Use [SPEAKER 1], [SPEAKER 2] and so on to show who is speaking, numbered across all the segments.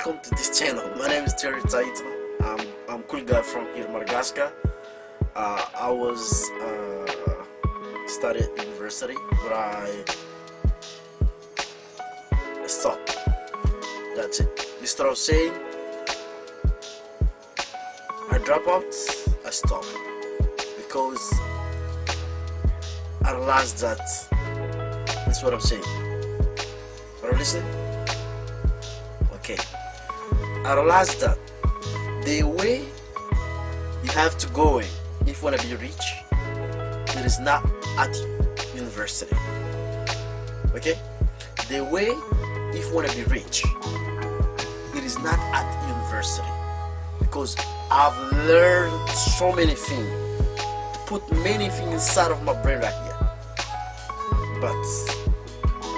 [SPEAKER 1] welcome to this channel. My name is THIERRY Titan. I'm cool guy from here, Madagascar. I was studied at university, but I stopped. That's it. Instead of saying I drop out, I stop because I realized that that's what I'm saying. Are you listening? Okay. I realized that the way you have to go in if you want to be rich, it is not at university. Okay? The way if you want to be rich, it is not at university. Because I've learned so many things, put many things inside of my brain right here. But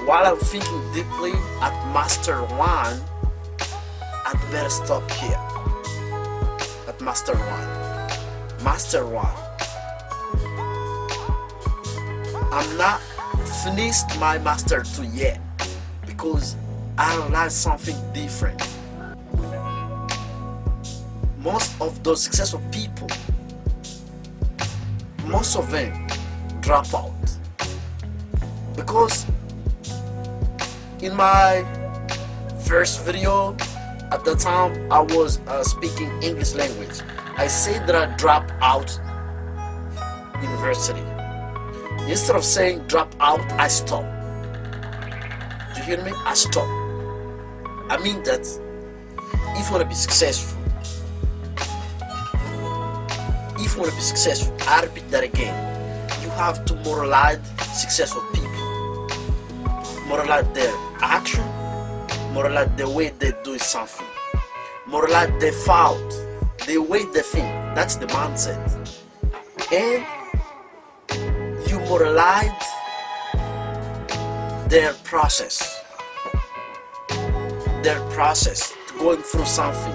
[SPEAKER 1] while I'm thinking deeply at Master 1, I'd better stop here. At Master 1. Master 1. I'm not finished my Master 2 yet because I realized something different. Most of those successful people, most of them drop out. Because in my first video, at the time I was speaking English language, I said that I dropped out university. Instead of saying drop out, I stop. Do you hear me? I stop. I mean that if you want to be successful, I repeat that again, you have to moralize successful people. Moralize their action, moralize the way they do something, moralize their fault, the way they think. That's the mindset. And you moralize their process going through something.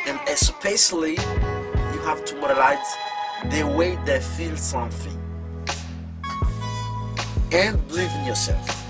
[SPEAKER 1] And especially you have to moralize the way they feel something. And believe in yourself.